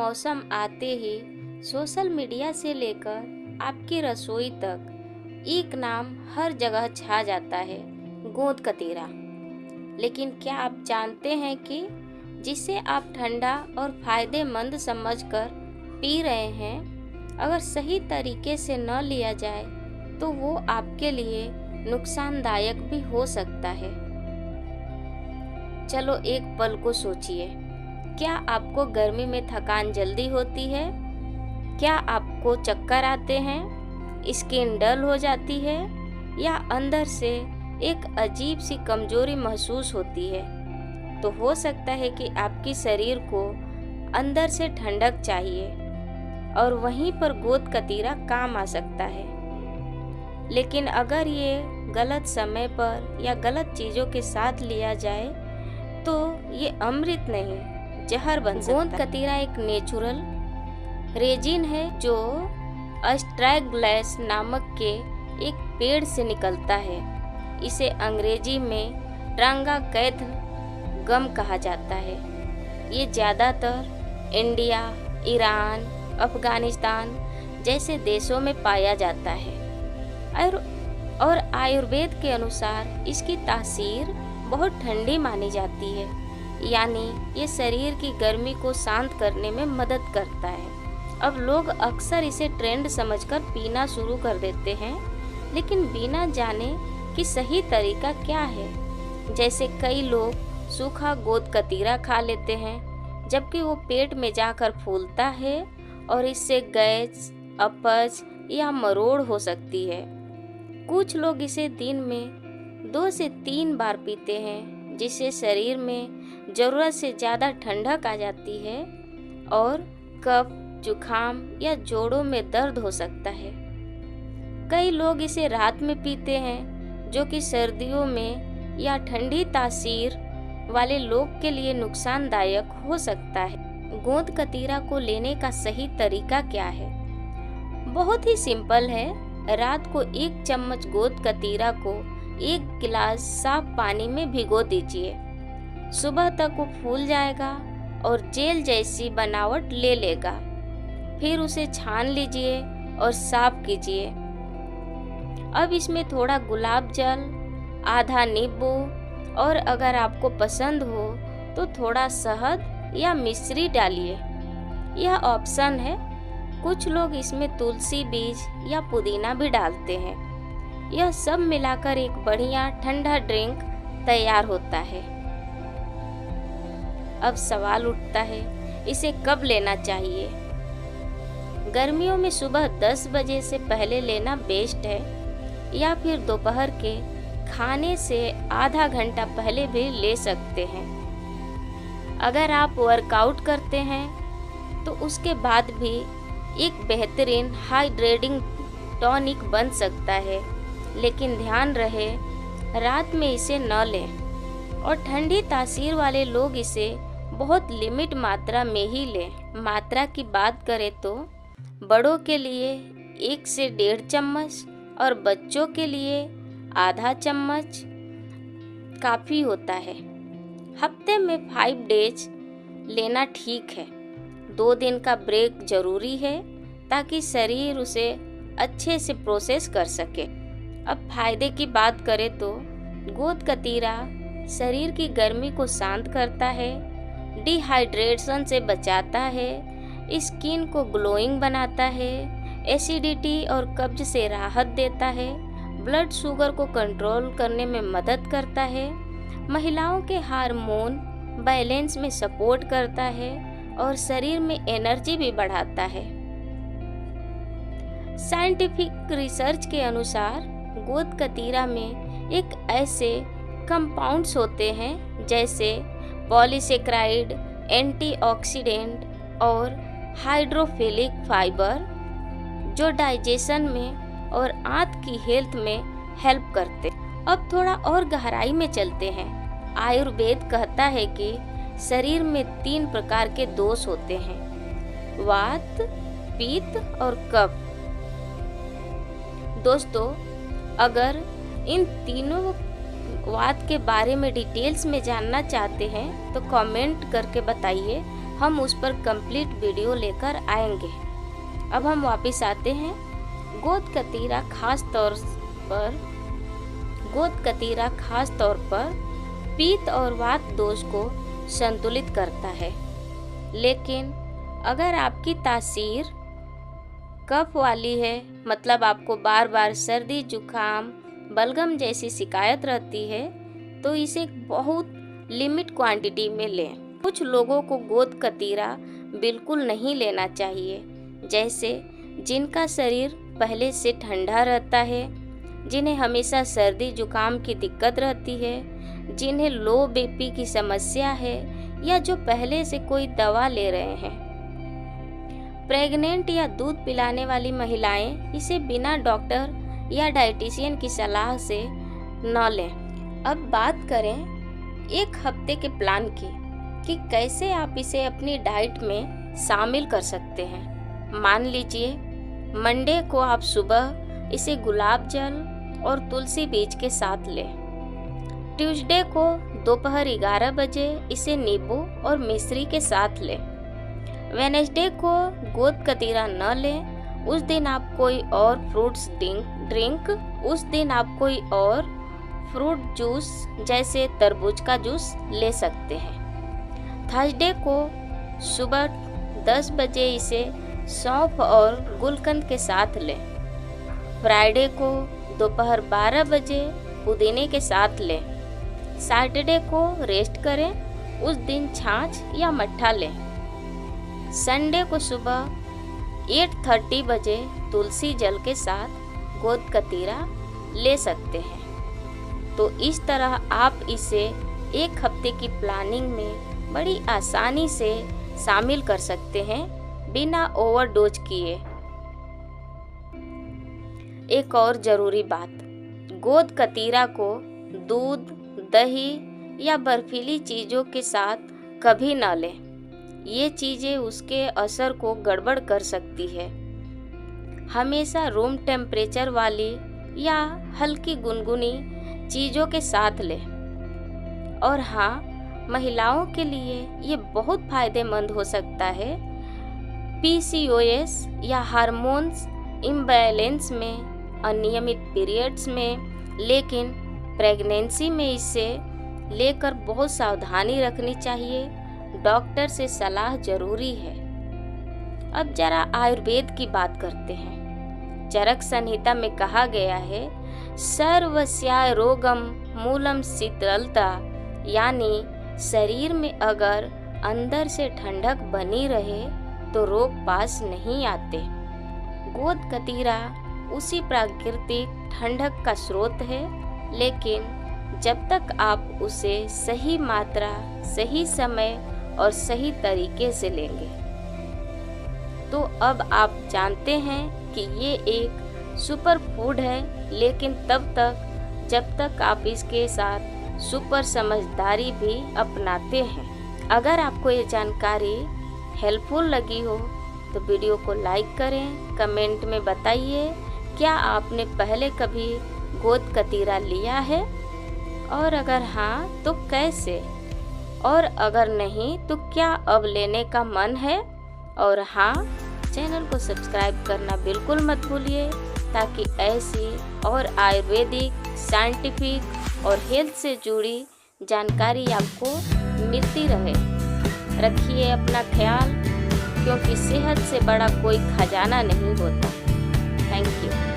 मौसम आते ही social media से लेकर आपकी रसोई तक एक नाम हर जगह छा जाता है, गोंद कतीरा। लेकिन क्या आप जानते हैं कि जिसे आप ठंडा और फायदेमंद समझकर पी रहे हैं, अगर सही तरीके से न लिया जाए तो वो आपके लिए नुकसानदायक भी हो सकता है। चलो एक पल को सोचिए, क्या आपको गर्मी में थकान जल्दी होती है? क्या आपको चक्कर आते हैं, स्किन डल हो जाती है या अंदर से एक अजीब सी कमजोरी महसूस होती है? तो हो सकता है कि आपकी शरीर को अंदर से ठंडक चाहिए और वहीं पर गोंद कतीरा काम आ सकता है। लेकिन अगर ये गलत समय पर या गलत चीज़ों के साथ लिया जाए तो ये अमृत नहीं, जहर बन सकता है। गोंद कतीरा एक नेचुरल रेजिन है जो एस्ट्रैगलैस नामक के एक पेड़ से निकलता है। इसे अंग्रेजी में ट्रांगा कैथ गम कहा जाता है। ये ज़्यादातर इंडिया, ईरान, अफगानिस्तान जैसे देशों में पाया जाता है और आयुर्वेद के अनुसार इसकी तासीर बहुत ठंडी मानी जाती है, यानी ये शरीर की गर्मी को शांत करने में मदद करता है। अब लोग अक्सर इसे ट्रेंड समझकर पीना शुरू कर देते हैं, लेकिन बिना जाने कि सही तरीका क्या है। जैसे कई लोग सूखा गोंद कतीरा खा लेते हैं, जबकि वो पेट में जाकर फूलता है और इससे गैस, अपच या मरोड़ हो सकती है। कुछ लोग इसे दिन में 2 से 3 बार पीते हैं, जिससे शरीर में ज़रूरत से ज़्यादा ठंडक आ जाती है और कफ, जुखाम या जोड़ों में दर्द हो सकता है। कई लोग इसे रात में पीते हैं, जो कि सर्दियों में या ठंडी तासीर वाले लोग के लिए नुकसानदायक हो सकता है। गोंद कतीरा को लेने का सही तरीका क्या है? बहुत ही सिंपल है। रात को 1 चम्मच गोंद कतीरा को 1 गिलास साफ पानी में भिगो दीजिए। सुबह तक वो फूल जाएगा और जेल जैसी बनावट ले लेगा। फिर उसे छान लीजिए और साफ कीजिए। अब इसमें थोड़ा गुलाब जल, आधा नींबू और अगर आपको पसंद हो तो थोड़ा शहद या मिश्री डालिए। यह ऑप्शन है। कुछ लोग इसमें तुलसी बीज या पुदीना भी डालते हैं। यह सब मिलाकर एक बढ़िया ठंडा ड्रिंक तैयार होता है। अब सवाल उठता है, इसे कब लेना चाहिए? गर्मियों में सुबह 10 बजे से पहले लेना बेस्ट है, या फिर दोपहर के खाने से आधा घंटा पहले भी ले सकते हैं। अगर आप वर्कआउट करते हैं तो उसके बाद भी एक बेहतरीन हाइड्रेटिंग टॉनिक बन सकता है, लेकिन ध्यान रहे रात में इसे न लें और ठंडी तासीर वाले लोग इसे बहुत लिमिट मात्रा में ही लें। मात्रा की बात करें तो बड़ों के लिए 1 से 1.5 चम्मच और बच्चों के लिए आधा चम्मच काफ़ी होता है। हफ्ते में 5 डेज लेना ठीक है। 2 दिन का ब्रेक जरूरी है ताकि शरीर उसे अच्छे से प्रोसेस कर सके। अब फायदे की बात करें तो गोंद कतीरा शरीर की गर्मी को शांत करता है, डिहाइड्रेशन से बचाता है, स्किन को ग्लोइंग बनाता है, एसिडिटी और कब्ज से राहत देता है, ब्लड शुगर को कंट्रोल करने में मदद करता है, महिलाओं के हार्मोन बैलेंस में सपोर्ट करता है और शरीर में एनर्जी भी बढ़ाता है। साइंटिफिक रिसर्च के अनुसार गोंद कतीरा में एक ऐसे कंपाउंड्स होते हैं जैसे पॉलीसेक्राइड, एंटीऑक्सीडेंट और हाइड्रोफिलिक फाइबर, जो डाइजेशन में और आंत की हेल्थ में हेल्प करते। अब थोड़ा और गहराई में चलते हैं। आयुर्वेद कहता है कि शरीर में 3 प्रकार के दोष होते हैं, वात, पित्त और कफ। दोस्तों, अगर इन तीनों वात के बारे में डिटेल्स में जानना चाहते हैं तो कमेंट करके बताइए, हम उस पर कंप्लीट वीडियो लेकर आएंगे। अब हम वापस आते हैं। गोद कतीरा खास तौर पर पित्त और वात दोष को संतुलित करता है। लेकिन अगर आपकी तासीर कफ वाली है, मतलब आपको बार बार सर्दी, जुकाम, बलगम जैसी शिकायत रहती है, तो इसे बहुत लिमिट क्वांटिटी में लें। कुछ लोगों को गोद कतीरा बिल्कुल नहीं लेना चाहिए, जैसे जिनका शरीर पहले से ठंडा रहता है, जिन्हें हमेशा सर्दी जुकाम की दिक्कत रहती है, जिन्हें लो बीपी की समस्या है, या जो पहले से कोई दवा ले रहे हैं। प्रेग्नेंट या दूध पिलाने वाली महिलाएं इसे बिना डॉक्टर या डाइटिशियन की सलाह से न लें। अब बात करें एक हफ्ते के प्लान की कि कैसे आप इसे अपनी डाइट में शामिल कर सकते हैं। मान लीजिए मंडे को आप सुबह इसे गुलाब जल और तुलसी बीज के साथ लें। ट्यूसडे को दोपहर 11 बजे इसे नींबू और मिश्री के साथ लें। वेडनेसडे को गोद कतीरा न लें, उस दिन आप कोई और फ्रूट्स ड्रिंक उस दिन आप कोई और फ्रूट जूस जैसे तरबूज का जूस ले सकते हैं। थर्सडे को सुबह 10 बजे इसे सौंफ और गुलकंद के साथ लें। फ्राइडे को दोपहर 12 बजे पुदीने के साथ लें। सैटरडे को रेस्ट करें, उस दिन छाछ या मट्ठा लें। संडे को सुबह 8:30 बजे तुलसी जल के साथ गोद कतीरा ले सकते हैं। तो इस तरह आप इसे एक हफ्ते की प्लानिंग में बड़ी आसानी से शामिल कर सकते हैं बिना ओवरडोज किए। एक और ज़रूरी बात, गोद कतीरा को दूध, दही या बर्फीली चीज़ों के साथ कभी न लें। ये चीज़ें उसके असर को गड़बड़ कर सकती है। हमेशा रूम टेम्परेचर वाली या हल्की गुनगुनी चीज़ों के साथ लें। और हाँ, महिलाओं के लिए ये बहुत फ़ायदेमंद हो सकता है PCOS या हार्मोन्स इम्बैलेंस में, अनियमित पीरियड्स में। लेकिन प्रेगनेंसी में इसे लेकर बहुत सावधानी रखनी चाहिए। डॉक्टर से सलाह जरूरी है। अब जरा आयुर्वेद की बात करते हैं। चरक संहिता में कहा गया है, सर्वस्याय रोगम मूलम शीतलता, यानी शरीर में अगर अंदर से ठंडक बनी रहे तो रोग पास नहीं आते। गोद कतीरा उसी प्राकृतिक ठंडक का स्रोत है, लेकिन जब तक आप उसे सही मात्रा, सही समय और सही तरीके से लेंगे। तो अब आप जानते हैं कि ये एक सुपर फूड है, लेकिन तब तक जब तक आप इसके साथ सुपर समझदारी भी अपनाते हैं। अगर आपको ये जानकारी हेल्पफुल लगी हो तो वीडियो को लाइक करें, कमेंट में बताइए क्या आपने पहले कभी गोद कतीरा लिया है, और अगर हाँ तो कैसे, और अगर नहीं तो क्या अब लेने का मन है। और हाँ, चैनल को सब्सक्राइब करना बिल्कुल मत भूलिए, ताकि ऐसी और आयुर्वेदिक, साइंटिफिक और हेल्थ से जुड़ी जानकारी आपको मिलती रहे। रखिए अपना ख्याल, क्योंकि सेहत से बड़ा कोई खजाना नहीं होता। Thank you.